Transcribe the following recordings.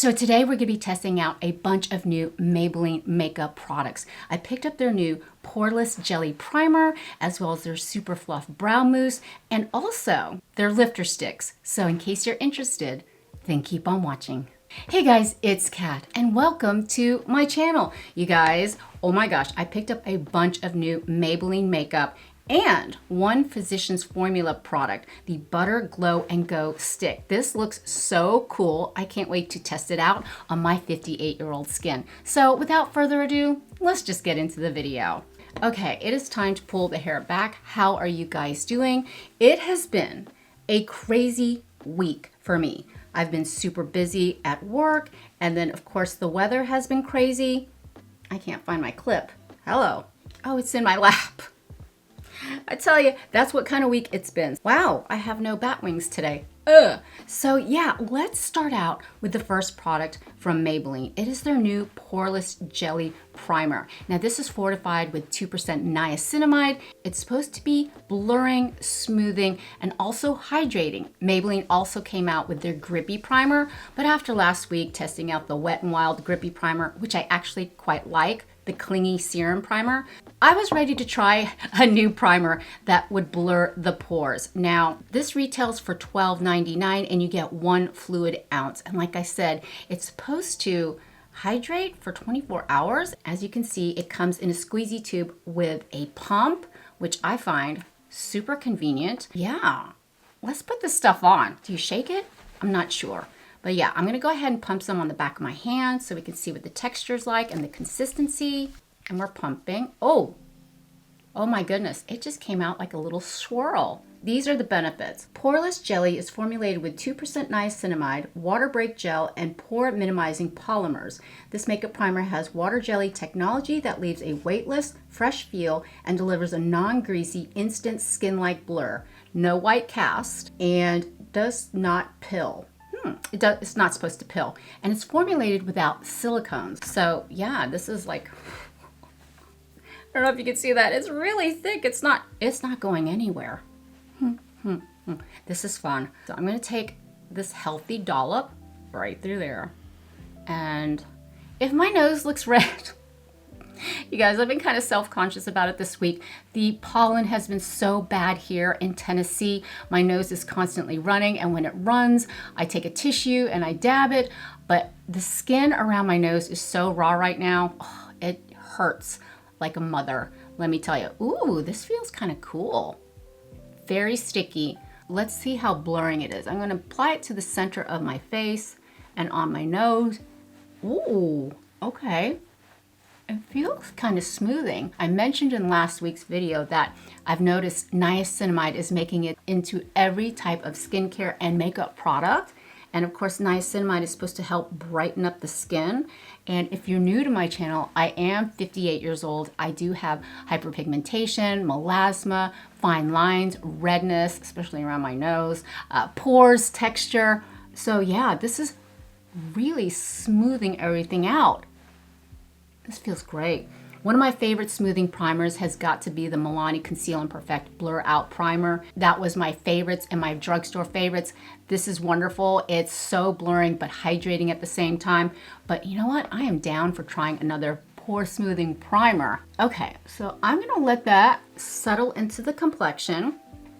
So today we're going to be testing out a bunch of new Maybelline makeup products. I picked up their new Poreless Jelly Primer, as well as their SuperFluff Brow Mousse, and also their Lifter Sticks. So in case you're interested, then keep on watching. Hey guys, it's Kat, and welcome to my channel. You guys, oh my gosh, I picked up a bunch of new Maybelline makeup and one Physicians Formula product, the Butter Glow and Go Stick. This looks so cool. I can't wait to test it out on my 58-year-old skin. So without further ado, let's just get into the video. Okay, it is time to pull the hair back. How are you guys doing? It has been a crazy week for me. I've been super busy at work, and then of course the weather has been crazy. I can't find my clip. Hello. Oh, it's in my lap. I tell you, that's what kind of week it's been. Wow, I have no bat wings today. Ugh. So yeah, let's start out with the first product from Maybelline. It is their new Poreless Jelly Primer. Now this is fortified with 2% niacinamide. It's supposed to be blurring, smoothing, and also hydrating. Maybelline also came out with their Grippy Primer, but after last week testing out the Wet n Wild Grippy Primer, which I actually quite like, the Clingy Serum Primer, I was ready to try a new primer that would blur the pores. Now, this retails for $12.99 and you get 1 fluid ounce. And like I said, it's supposed to hydrate for 24 hours. As you can see, it comes in a squeezy tube with a pump, which I find super convenient. Yeah, let's put this stuff on. Do you shake it? I'm not sure. But yeah, I'm gonna go ahead and pump some on the back of my hand so we can see what the texture's like and the consistency. And we're pumping. Oh my goodness, it just came out like a little swirl. These are the benefits. Poreless jelly is formulated with 2% niacinamide, water break gel, and pore minimizing polymers. This makeup primer has water jelly technology that leaves a weightless, fresh feel and delivers a non-greasy, instant skin-like blur. No white cast and does not pill. It's not supposed to pill, and it's formulated without silicones. So yeah, this is like, I don't know if you can see that. It's really thick. It's not going anywhere. This is fun. So I'm gonna take this healthy dollop right through there, and if my nose looks red, you guys, I've been kind of self-conscious about it this week. The pollen has been so bad here in Tennessee. My nose is constantly running, and when it runs, I take a tissue and I dab it, but the skin around my nose is so raw right now. Oh, it hurts like a mother, let me tell you. Ooh, this feels kind of cool. Very sticky. Let's see how blurring it is. I'm gonna apply it to the center of my face and on my nose. Ooh, okay. It feels kind of smoothing. I mentioned in last week's video that I've noticed niacinamide is making it into every type of skincare and makeup product. And of course, niacinamide is supposed to help brighten up the skin. And if you're new to my channel, I am 58 years old. I do have hyperpigmentation, melasma, fine lines, redness, especially around my nose, pores, texture. So yeah, this is really smoothing everything out. This feels great. One of my favorite smoothing primers has got to be the Milani Conceal+Perfect Blur Out Primer. That was my favorites and my drugstore favorites. This is wonderful. It's so blurring but hydrating at the same time. But you know what? I am down for trying another pore smoothing primer. Okay, so I'm gonna let that settle into the complexion.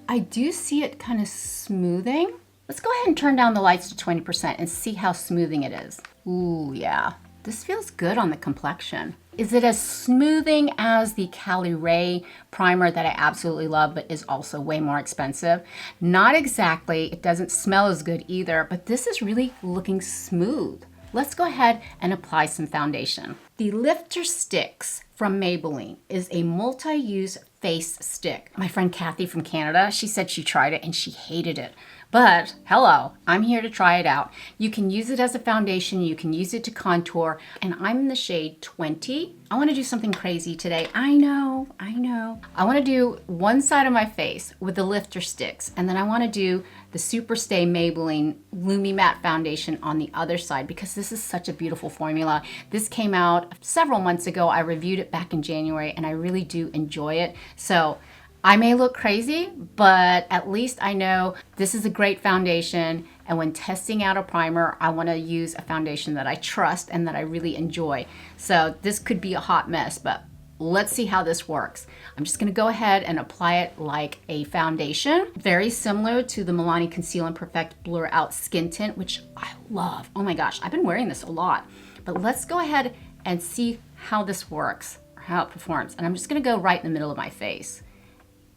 I do see it kind of smoothing. Let's go ahead and turn down the lights to 20% and see how smoothing it is. Ooh, yeah. This feels good on the complexion. Is it as smoothing as the Cali Ray primer that I absolutely love, but is also way more expensive? Not exactly. It doesn't smell as good either, but this is really looking smooth. Let's go ahead and apply some foundation. The Lifter Stix from Maybelline is a multi-use face stick. My friend Kathy from Canada, she said she tried it and she hated it. But hello, I'm here to try it out. You can use it as a foundation, you can use it to contour, and I'm in the shade 20. I wanna do something crazy today. I know. I wanna do one side of my face with the Lifter Stix, and then I wanna do the Superstay Maybelline Lumi Matte Foundation on the other side because this is such a beautiful formula. This came out several months ago. I reviewed it back in January, and I really do enjoy it. So I may look crazy, but at least I know this is a great foundation And when testing out a primer, I want to use a foundation that I trust and that I really enjoy. So this could be a hot mess, but let's see how this works. I'm just going to go ahead and apply it like a foundation. Very similar to the Milani Conceal+Perfect Blur Out Skin Tint, which I love. Oh my gosh, I've been wearing this a lot. But let's go ahead and see how this works, or how it performs. And I'm just going to go right in the middle of my face.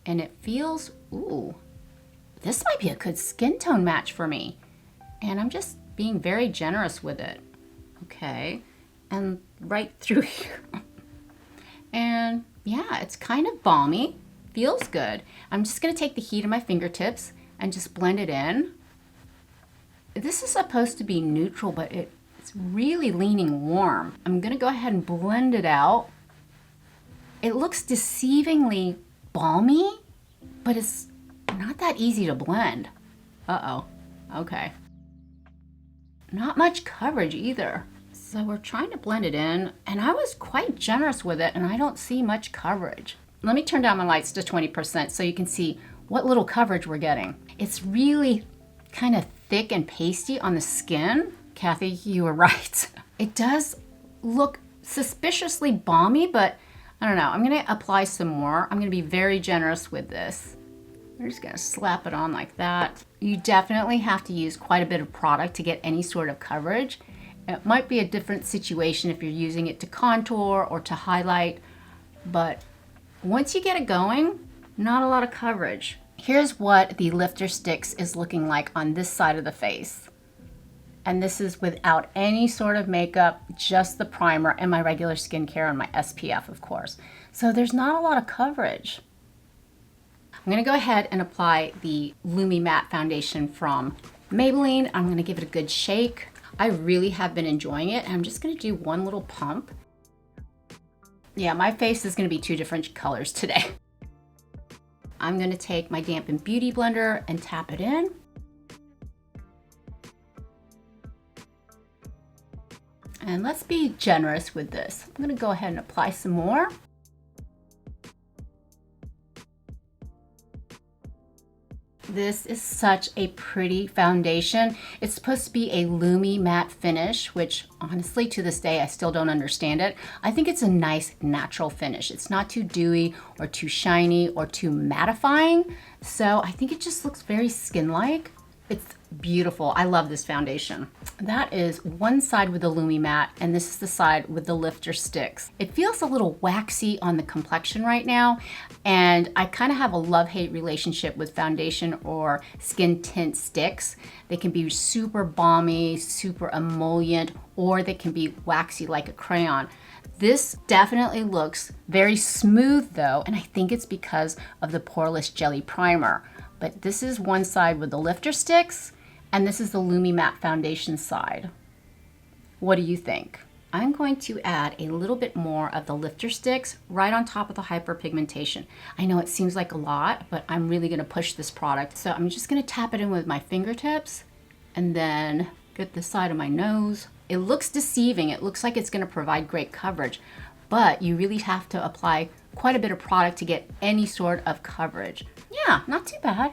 And it feels, ooh, this might be a good skin tone match for me. And I'm just being very generous with it. Okay, and right through here. And yeah, it's kind of balmy, feels good. I'm just gonna take the heat of my fingertips and just blend it in. This is supposed to be neutral, but it's really leaning warm. I'm gonna go ahead and blend it out. It looks deceivingly balmy, but it's not that easy to blend. Uh-oh, okay. Not much coverage either. So we're trying to blend it in, and I was quite generous with it, and I don't see much coverage. Let me turn down my lights to 20% so you can see what little coverage we're getting. It's really kind of thick and pasty on the skin. Kathy, you were right. It does look suspiciously balmy, but I don't know. I'm gonna apply some more. I'm gonna be very generous with this. We're just gonna slap it on like that. You definitely have to use quite a bit of product to get any sort of coverage. It might be a different situation if you're using it to contour or to highlight, but once you get it going, not a lot of coverage. Here's what the lifter Stix is looking like on this side of the face. And this is without any sort of makeup, just the primer and my regular skincare and my SPF, of course. So there's not a lot of coverage. I'm gonna go ahead and apply the Lumi Matte Foundation from Maybelline. I'm gonna give it a good shake. I really have been enjoying it. I'm just gonna do one little pump. Yeah, my face is gonna be two different colors today. I'm gonna take my dampened beauty blender and tap it in. And let's be generous with this. I'm gonna go ahead and apply some more. This is such a pretty foundation. It's supposed to be a Lumi matte finish, which honestly to this day I still don't understand it. I think it's a nice natural finish. It's not too dewy or too shiny or too mattifying. So I think it just looks very skin-like. It's beautiful. I love this foundation. That is one side with the Lumi matte, and this is the side with the lifter Stix. It feels a little waxy on the complexion right now, and I kind of have a love-hate relationship with foundation or skin tint sticks. They can be super balmy, super emollient, or they can be waxy like a crayon. This definitely looks very smooth though, and I think it's because of the Poreless Jelly Primer. But this is one side with the lifter Stix, and this is the Lumi Matte Foundation side. What do you think? I'm going to add a little bit more of the lifter Stix right on top of the hyperpigmentation. I know it seems like a lot, but I'm really gonna push this product. So I'm just gonna tap it in with my fingertips and then get the side of my nose. It looks deceiving. It looks like it's gonna provide great coverage, but you really have to apply quite a bit of product to get any sort of coverage. Yeah, not too bad.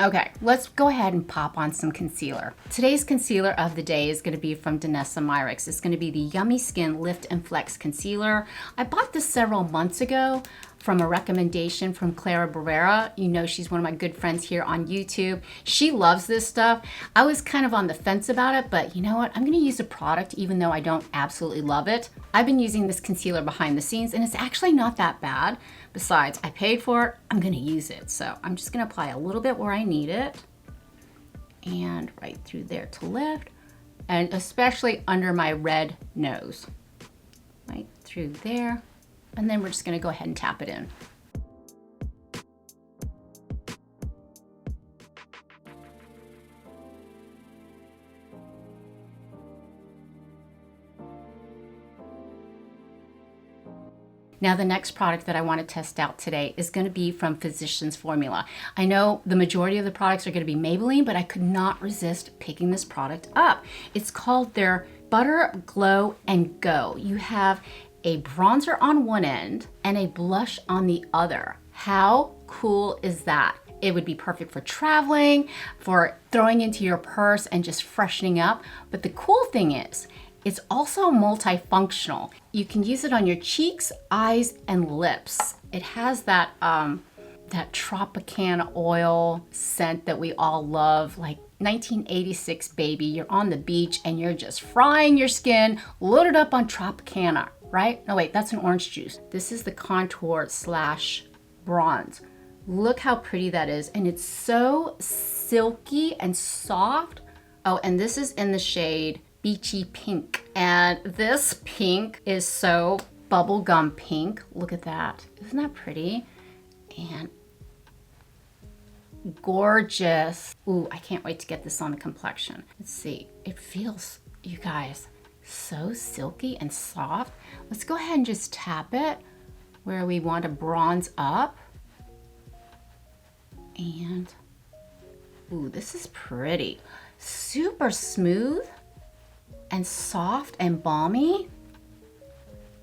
Okay, let's go ahead and pop on some concealer. Today's concealer of the day is gonna be from Danessa Myricks. It's gonna be the Yummy Skin Lift and Flex Concealer. I bought this several months ago from a recommendation from Clara Barrera. You know, she's one of my good friends here on YouTube. She loves this stuff. I was kind of on the fence about it, but you know what? I'm gonna use the product even though I don't absolutely love it. I've been using this concealer behind the scenes and it's actually not that bad. Besides, I paid for it, I'm gonna use it. So I'm just gonna apply a little bit where I need it and right through there to lift, and especially under my red nose. Right through there. And then we're just gonna go ahead and tap it in. Now the next product that I want to test out today is going to be from Physicians Formula. I know the majority of the products are going to be Maybelline, but I could not resist picking this product up. It's called their Butter, Glow, and Go. You have a bronzer on one end and a blush on the other. How cool is that? It would be perfect for traveling, for throwing into your purse and just freshening up. But the cool thing is, it's also multifunctional. You can use it on your cheeks, eyes, and lips. It has that Tropicana oil scent that we all love, like 1986, baby. You're on the beach and you're just frying your skin, loaded up on Tropicana, right? No, wait, that's an orange juice. This is the contour slash bronze. Look how pretty that is. And it's so silky and soft. Oh, and this is in the shade Beachy Pink. And this pink is so bubblegum pink. Look at that. Isn't that pretty? And gorgeous. Ooh, I can't wait to get this on the complexion. Let's see. It feels, you guys, so silky and soft. Let's go ahead and just tap it where we want to bronze up. And, ooh, this is pretty. Super smooth and soft and balmy.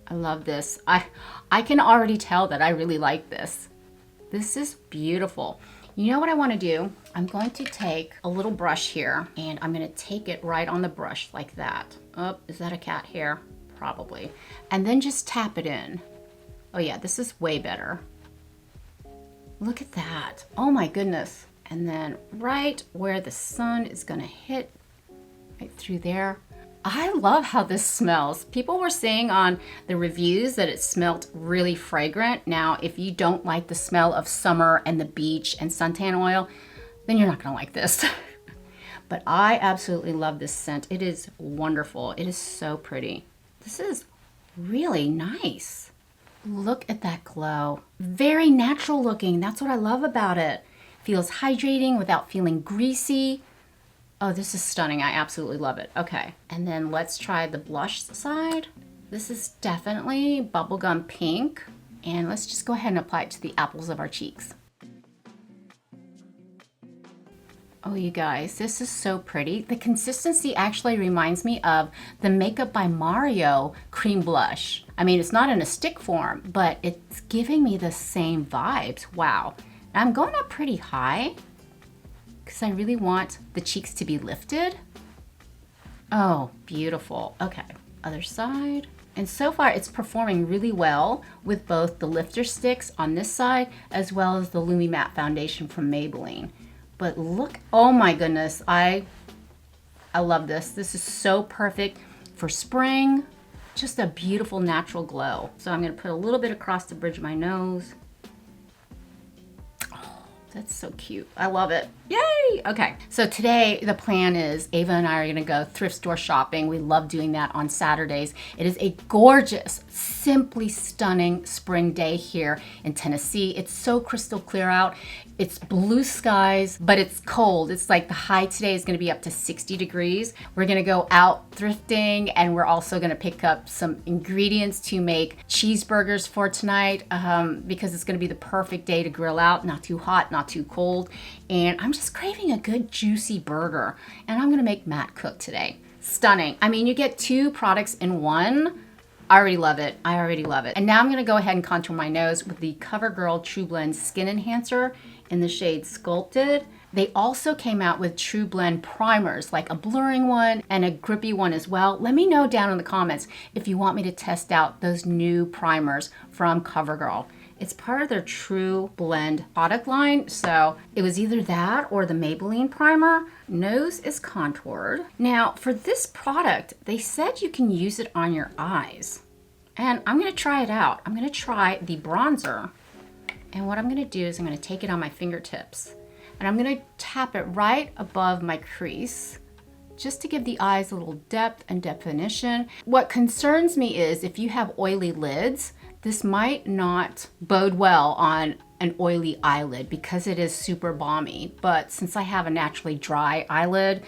I love this. I can already tell that I really like this. This is beautiful. You know what I want to do? I'm going to take a little brush here and I'm going to take it right on the brush like that. Oh, is that a cat hair? Probably. And then just tap it in. Oh yeah, this is way better. Look at that. Oh my goodness. And then right where the sun is going to hit, right through there. I love how this smells. People were saying on the reviews that it smelled really fragrant. Now, if you don't like the smell of summer and the beach and suntan oil, then you're not gonna like this. But I absolutely love this scent. It is wonderful. It is so pretty. This is really nice. Look at that glow. Very natural looking. That's what I love about it. Feels hydrating without feeling greasy. Oh, this is stunning. I absolutely love it. Okay, and then let's try the blush side. This is definitely bubblegum pink. And let's just go ahead and apply it to the apples of our cheeks. Oh, you guys, this is so pretty. The consistency actually reminds me of the Makeup by Mario cream blush. I mean, it's not in a stick form, but it's giving me the same vibes. Wow. And I'm going up pretty high, because I really want the cheeks to be lifted. Oh, beautiful. Okay, other side. And so far it's performing really well with both the lifter sticks on this side as well as the Lumi Matte Foundation from Maybelline. But look, oh my goodness, I love this. This is so perfect for spring. Just a beautiful natural glow. So I'm gonna put a little bit across the bridge of my nose. That's so cute. I love it. Yay! Okay, so today the plan is Ava and I are gonna go thrift store shopping. We love doing that on Saturdays. It is a gorgeous, simply stunning spring day here in Tennessee. It's so crystal clear out. It's blue skies, but it's cold. It's like the high today is gonna be up to 60 degrees. We're gonna go out thrifting and we're also gonna pick up some ingredients to make cheeseburgers for tonight because it's gonna be the perfect day to grill out, not too hot, not too cold. And I'm just craving a good juicy burger. And I'm gonna make Matt cook today. Stunning. I mean, you get two products in one. I already love it. I already love it. And now I'm gonna go ahead and contour my nose with the CoverGirl True Blend Skin Enhancer in the shade Sculpted. They also came out with True Blend primers, like a blurring one and a grippy one as well. Let me know down in the comments if you want me to test out those new primers from CoverGirl. It's part of their True Blend product line, so it was either that or the Maybelline primer. Nose is contoured. Now, for this product, they said you can use it on your eyes. And I'm gonna try it out. I'm gonna try the bronzer. And what I'm gonna do is I'm gonna take it on my fingertips and I'm gonna tap it right above my crease just to give the eyes a little depth and definition. What concerns me is if you have oily lids, this might not bode well on an oily eyelid because it is super balmy. But since I have a naturally dry eyelid,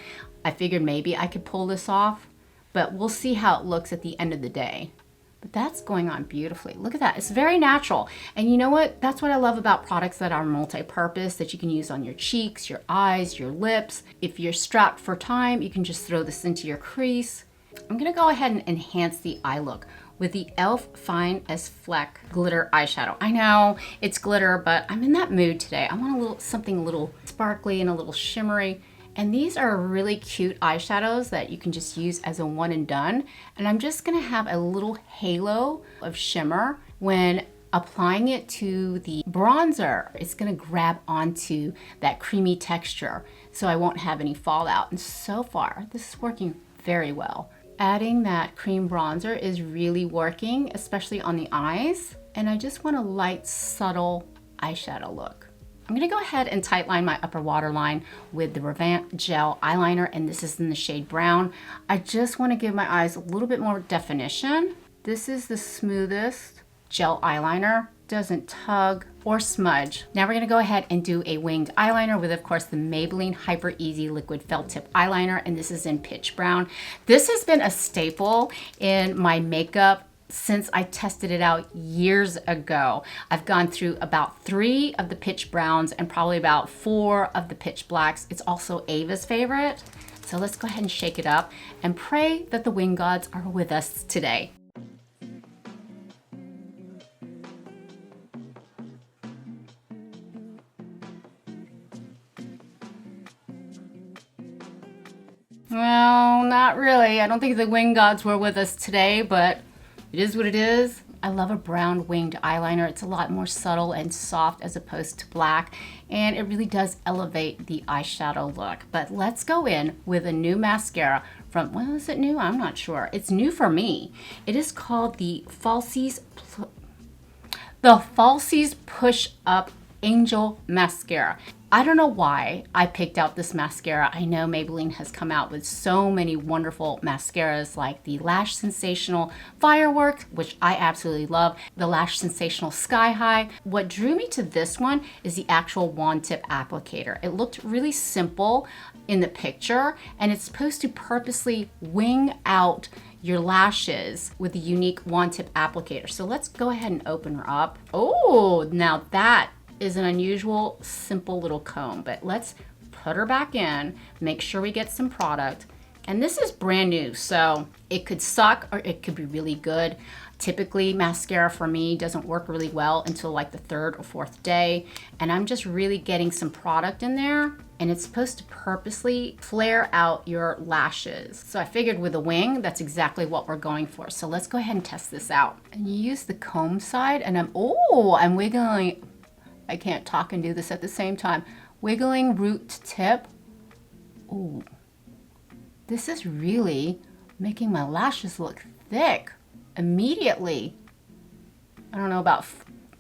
I figured maybe I could pull this off, but we'll see how it looks at the end of the day. But that's going on beautifully. Look at that, it's very natural. And you know what? That's what I love about products that are multi-purpose, that you can use on your cheeks, your eyes, your lips. If you're strapped for time, you can just throw this into your crease. I'm gonna go ahead and enhance the eye look with the e.l.f. Fine as Fleck glitter eyeshadow. I know it's glitter, but I'm in that mood today. I want something a little sparkly and a little shimmery. And these are really cute eyeshadows that you can just use as a one and done. And I'm just gonna have a little halo of shimmer when applying it to the bronzer. It's gonna grab onto that creamy texture, so I won't have any fallout. And so far, this is working very well. Adding that cream bronzer is really working, especially on the eyes. And I just want a light, subtle eyeshadow look. I'm gonna go ahead and tightline my upper waterline with the Revant Gel Eyeliner, and this is in the shade Brown. I just wanna give my eyes a little bit more definition. This is the smoothest gel eyeliner, doesn't tug or smudge. Now we're gonna go ahead and do a winged eyeliner with, of course, the Maybelline Hyper Easy Liquid Felt Tip Eyeliner, and this is in Pitch Brown. This has been a staple in my makeup since I tested it out years ago. I've gone through about 3 of the pitch browns and probably about 4 of the pitch blacks. It's also Ava's favorite. So let's go ahead and shake it up and pray that the wing gods are with us today. Well, not really. I don't think the wing gods were with us today, but it is what it is. I love a brown winged eyeliner. It's a lot more subtle and soft as opposed to black, and it really does elevate the eyeshadow look. But let's go in with a new mascara from, well, is it new? I'm not sure. It's new for me. It is called the Falsies Push Up Angel Mascara. I don't know why I picked out this mascara. I know Maybelline has come out with so many wonderful mascaras like the Lash Sensational Fireworks, which I absolutely love, the Lash Sensational Sky High. What drew me to this one is the actual wand tip applicator. It looked really simple in the picture, and it's supposed to purposely wing out your lashes with a unique wand tip applicator. So let's go ahead and open her up. Oh, now that is an unusual, simple little comb, but let's put her back in, make sure we get some product. And this is brand new, so it could suck or it could be really good. Typically, mascara for me doesn't work really well until like the 3rd or 4th day, and I'm just really getting some product in there, and it's supposed to purposely flare out your lashes. So I figured with a wing, that's exactly what we're going for. So let's go ahead and test this out. And you use the comb side, and I'm wiggling. I can't talk and do this at the same time. Wiggling root to tip. Ooh, this is really making my lashes look thick immediately. I don't know about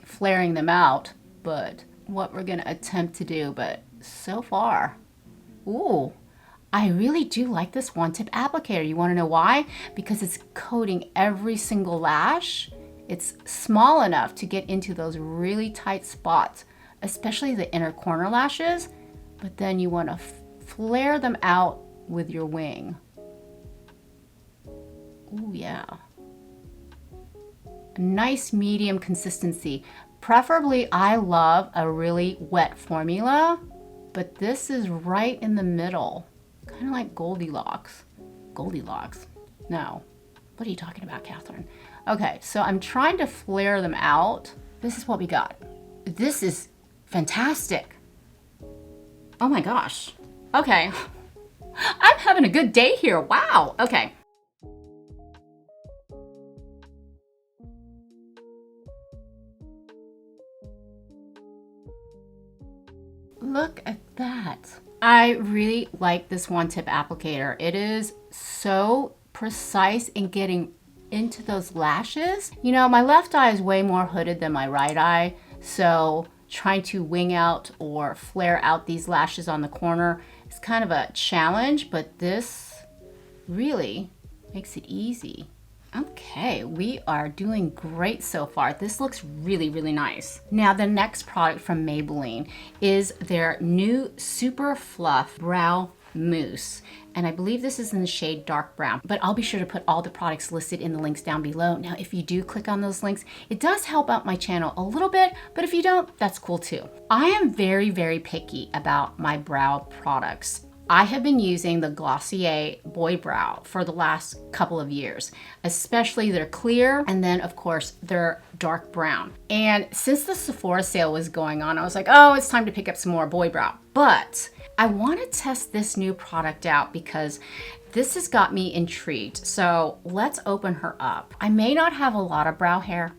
flaring them out, but what we're gonna attempt to do, but so far, ooh, I really do like this wand tip applicator. You wanna know why? Because it's coating every single lash. It's small enough to get into those really tight spots, especially the inner corner lashes, but then you want to flare them out with your wing. Ooh, yeah. A nice medium consistency. Preferably, I love a really wet formula, but this is right in the middle, kind of like Goldilocks. Goldilocks? No. What are you talking about, Catherine? Okay, so I'm trying to flare them out. This is what we got. This is fantastic. Oh my gosh. Okay. I'm having a good day here. Wow. Okay. Look at that. I really like this wand tip applicator. It is so precise in getting into those lashes. You know, my left eye is way more hooded than my right eye, so trying to wing out or flare out these lashes on the corner is kind of a challenge, but this really makes it easy. Okay, we are doing great so far. This looks really, really nice. Now, the next product from Maybelline is their new SuperFluff Brow Mousse. And I believe this is in the shade dark brown, but I'll be sure to put all the products listed in the links down below. Now, if you do click on those links, it does help out my channel a little bit, but if you don't, that's cool too. I am very, very picky about my brow products. I have been using the Glossier Boy Brow for the last couple of years, especially their clear and then of course their dark brown. And since the Sephora sale was going on, I was like, oh, it's time to pick up some more Boy Brow. But I want to test this new product out because this has got me intrigued. So let's open her up. I may not have a lot of brow hair,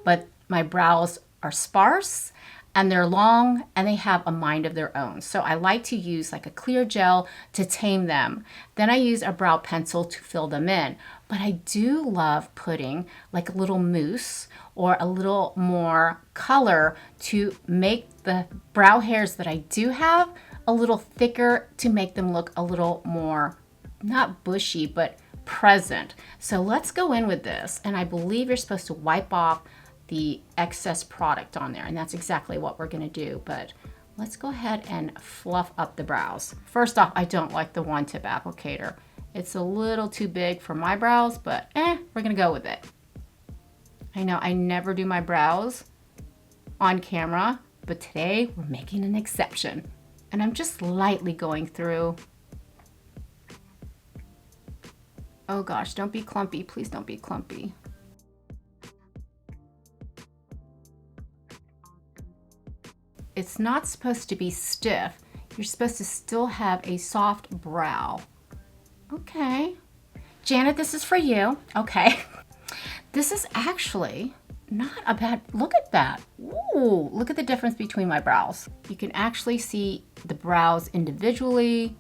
but my brows are sparse and they're long and they have a mind of their own. So I like to use like a clear gel to tame them. Then I use a brow pencil to fill them in. But I do love putting like a little mousse or a little more color to make the brow hairs that I do have a little thicker, to make them look a little more, not bushy, but present. So let's go in with this. And I believe you're supposed to wipe off the excess product on there, and that's exactly what we're gonna do. But let's go ahead and fluff up the brows. First off, I don't like the one tip applicator. It's a little too big for my brows, but we're gonna go with it. I know I never do my brows on camera, but today we're making an exception. And I'm just lightly going through. Oh gosh, don't be clumpy, please don't be clumpy. It's not supposed to be stiff. You're supposed to still have a soft brow. Okay. Janet, this is for you. Okay. This is actually not a bad, look at that. Ooh, look at the difference between my brows. You can actually see the brows individually.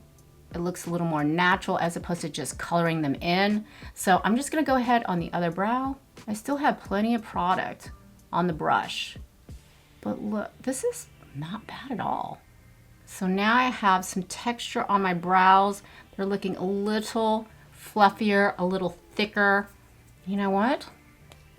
It looks a little more natural as opposed to just coloring them in. So I'm just gonna go ahead on the other brow. I still have plenty of product on the brush. But look, this is not bad at all. So now I have some texture on my brows. They're looking a little fluffier, a little thicker. You know what?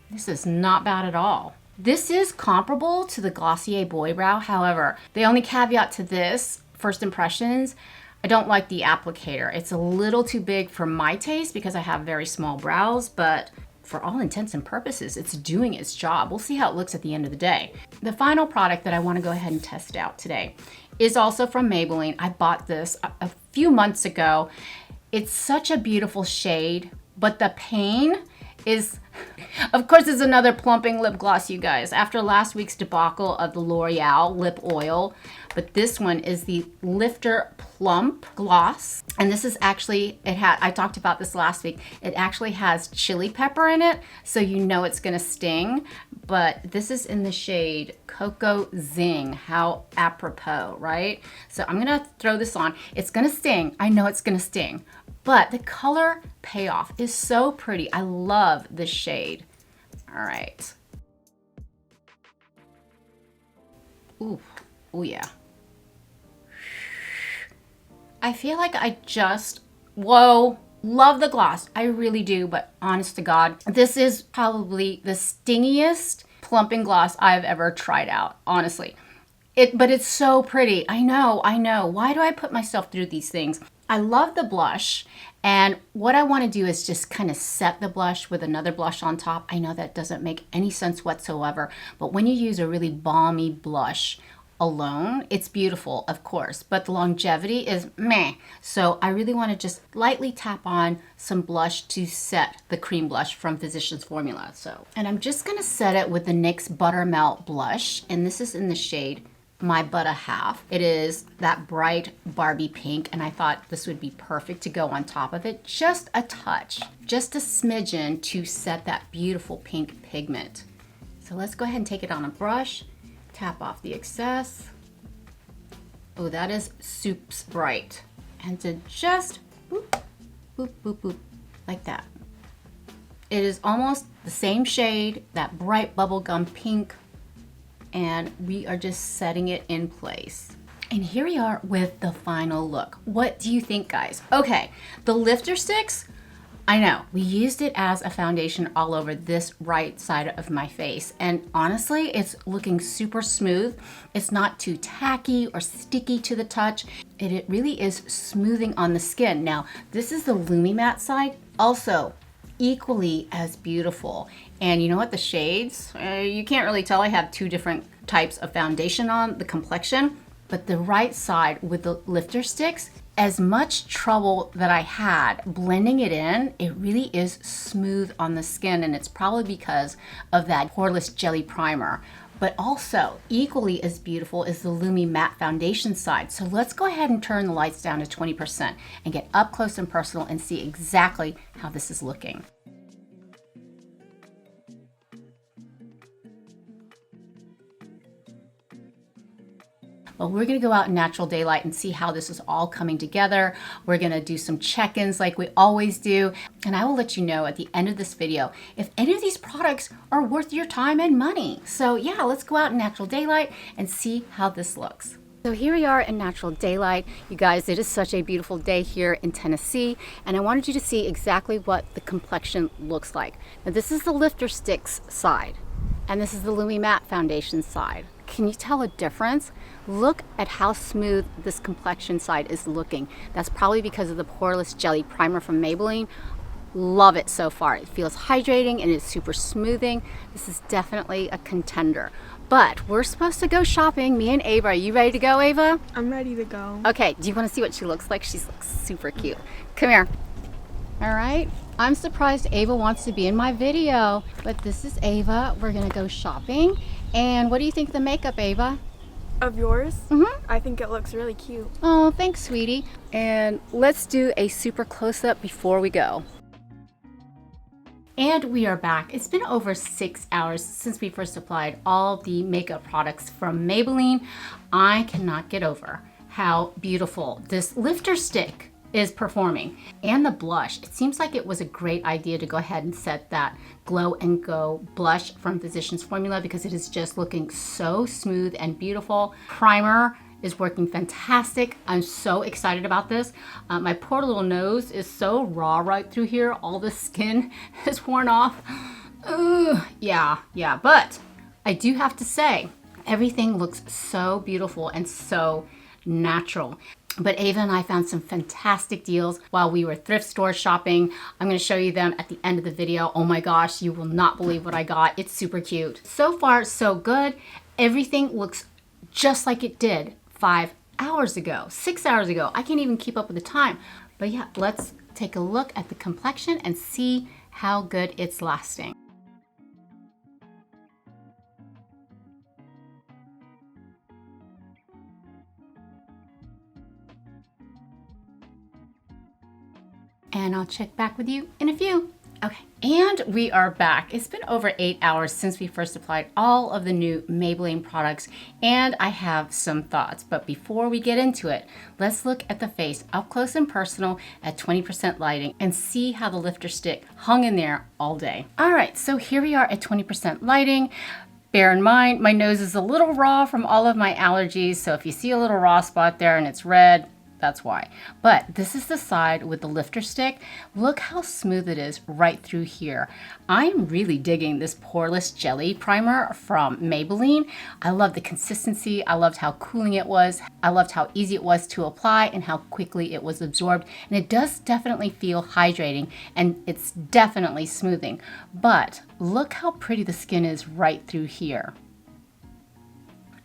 This is not bad at all. This is comparable to the Glossier Boy Brow. However, the only caveat to this, first impressions, I don't like the applicator. It's a little too big for my taste because I have very small brows, but for all intents and purposes, it's doing its job. We'll see how it looks at the end of the day. The final product that I want to go ahead and test out today is also from Maybelline. I bought this a few months ago. It's such a beautiful shade, but the pain is, of course, it's another plumping lip gloss, you guys. After last week's debacle of the L'Oreal lip oil, but this one is the Lifter Plump gloss. And this is actually, I talked about this last week. It actually has chili pepper in it, so you know it's gonna sting. But this is in the shade Cocoa Zing. How apropos, right? So I'm gonna throw this on. It's gonna sting. I know it's gonna sting. But the color payoff is so pretty. I love this shade. All right. Ooh, oh yeah. I feel like I just, whoa, love the gloss. I really do, but honest to God, this is probably the stingiest plumping gloss I've ever tried out, honestly. But it's so pretty. I know. Why do I put myself through these things? I love the blush, and what I want to do is just kind of set the blush with another blush on top. I know that doesn't make any sense whatsoever, but when you use a really balmy blush alone, it's beautiful, of course, but the longevity is meh. So I really want to just lightly tap on some blush to set the cream blush from Physicians Formula. And I'm just going to set it with the NYX Buttermelt blush, and this is in the shade My Butter Half. It is that bright Barbie pink, and I thought this would be perfect to go on top of it. Just a touch, just a smidgen to set that beautiful pink pigment. So let's go ahead and take it on a brush, tap off the excess. Oh, that is soups bright. And to just boop, boop, boop, boop, like that. It is almost the same shade, that bright bubblegum pink, and we are just setting it in place. And here we are with the final look. What do you think, guys? Okay, the lifter sticks, I know, we used it as a foundation all over this right side of my face. And honestly, it's looking super smooth. It's not too tacky or sticky to the touch. It really is smoothing on the skin. Now, this is the Lumi matte side, also equally as beautiful. And you know what, the shades, you can't really tell. I have two different types of foundation on, the complexion, but the right side with the lifter sticks as much trouble that I had blending it in, it really is smooth on the skin, and it's probably because of that Poreless Jelly Primer. But also, equally as beautiful is the Lumi Matte Foundation side. So let's go ahead and turn the lights down to 20% and get up close and personal and see exactly how this is looking. Well, we're gonna go out in natural daylight and see how this is all coming together. We're gonna do some check-ins like we always do. And I will let you know at the end of this video if any of these products are worth your time and money. So yeah, let's go out in natural daylight and see how this looks. So here we are in natural daylight. You guys, it is such a beautiful day here in Tennessee, and I wanted you to see exactly what the complexion looks like. Now this is the Lifter Stix side, and this is the Lumi Matte Foundation side. Can you tell a difference? Look at how smooth this complexion side is looking. That's probably because of the Poreless Jelly Primer from Maybelline. Love it so far. It feels hydrating and it's super smoothing. This is definitely a contender. But we're supposed to go shopping, me and Ava. Are you ready to go, Ava? I'm ready to go. Okay, do you want to see what she looks like? She looks super cute. Come here. All right. I'm surprised Ava wants to be in my video, but this is Ava. We're gonna go shopping. And what do you think of the makeup, Ava? Of yours? Mm-hmm. I think it looks really cute. Oh, thanks, sweetie. And let's do a super close-up before we go. And we are back. It's been over 6 hours since we first applied all the makeup products from Maybelline. I cannot get over how beautiful this lifter stick is performing. And the blush, it seems like it was a great idea to go ahead and set that Glow and Go blush from Physicians Formula because it is just looking so smooth and beautiful. Primer is working fantastic. I'm so excited about this. My poor little nose is so raw right through here. All the skin is worn off. Yeah, but I do have to say, everything looks so beautiful and so natural. But Ava and I found some fantastic deals while we were thrift store shopping. I'm gonna show you them at the end of the video. Oh my gosh, you will not believe what I got. It's super cute. So far, so good. Everything looks just like it did 5 hours ago, 6 hours ago. I can't even keep up with the time. But yeah, let's take a look at the complexion and see how good it's lasting. And I'll check back with you in a few. Okay, and we are back. It's been over 8 hours since we first applied all of the new Maybelline products, and I have some thoughts. But before we get into it, let's look at the face up close and personal at 20% lighting and see how the lifter stick hung in there all day. All right, so here we are at 20% lighting. Bear in mind, my nose is a little raw from all of my allergies, so if you see a little raw spot there and it's red, that's why. But this is the side with the lifter stick. Look how smooth it is right through here. I'm really digging this Poreless Jelly Primer from Maybelline. I love the consistency. I loved how cooling it was. I loved how easy it was to apply and how quickly it was absorbed. And it does definitely feel hydrating and it's definitely smoothing. But look how pretty the skin is right through here.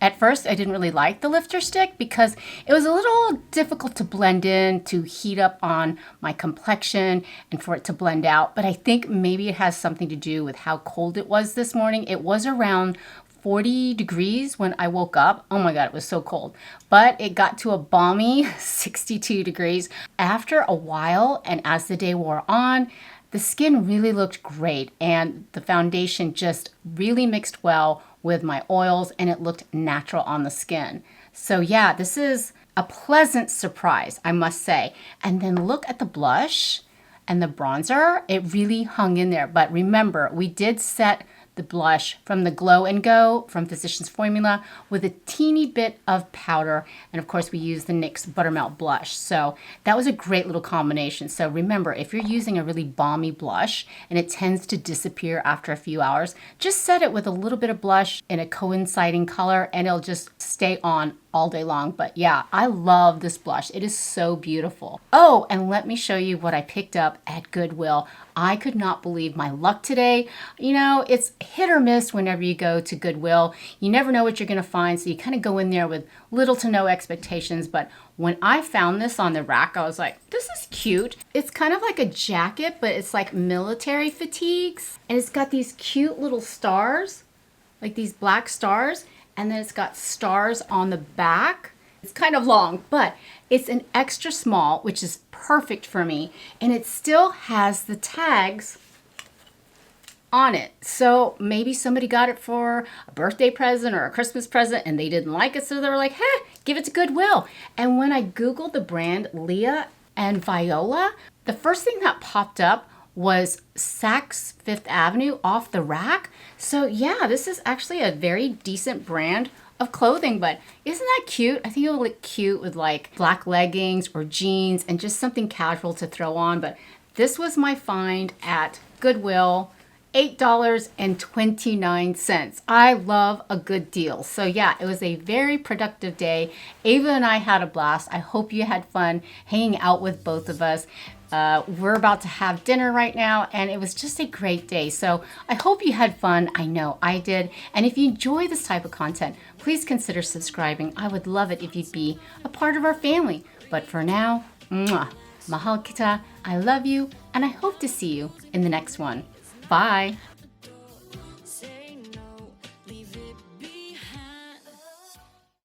At first, I didn't really like the lifter stick because it was a little difficult to blend in, to heat up on my complexion and for it to blend out. But I think maybe it has something to do with how cold it was this morning. It was around 40 degrees when I woke up. Oh my God, it was so cold. But it got to a balmy 62 degrees. After a while, and as the day wore on, the skin really looked great and the foundation just really mixed well with my oils and it looked natural on the skin. So yeah, this is a pleasant surprise, I must say. And then look at the blush and the bronzer. It really hung in there. But remember, we did set the blush from the Glow and Go from Physicians Formula with a teeny bit of powder. And of course we used the NYX Buttermelt blush. So that was a great little combination. So remember, if you're using a really balmy blush and it tends to disappear after a few hours, just set it with a little bit of blush in a coinciding color and it'll just stay on all day long. But yeah, I love this blush. It is so beautiful. Oh, and let me show you what I picked up at Goodwill. I could not believe my luck today. You know, it's hit or miss whenever you go to Goodwill. You never know what you're gonna find, so you kind of go in there with little to no expectations. But when I found this on the rack, I was like, this is cute. It's kind of like a jacket, but it's like military fatigues. And it's got these cute little stars, like these black stars. And then it's got stars on the back. It's kind of long, but it's an extra small, which is perfect for me. And it still has the tags on it. So maybe somebody got it for a birthday present or a Christmas present and they didn't like it. So they were like, hey, give it to Goodwill. And when I Googled the brand Leah and Viola, the first thing that popped up was Saks Fifth Avenue off the rack. So yeah, this is actually a very decent brand of clothing, but isn't that cute? I think it'll look cute with like black leggings or jeans and just something casual to throw on. But this was my find at Goodwill. $8.29. I love a good deal. So yeah, it was a very productive day. Ava and I had a blast. I hope you had fun hanging out with both of us. We're about to have dinner right now, and it was just a great day. So I hope you had fun. I know I did. And if you enjoy this type of content, please consider subscribing. I would love it if you'd be a part of our family. But for now, mwah, mahal kita. I love you, and I hope to see you in the next one. Bye.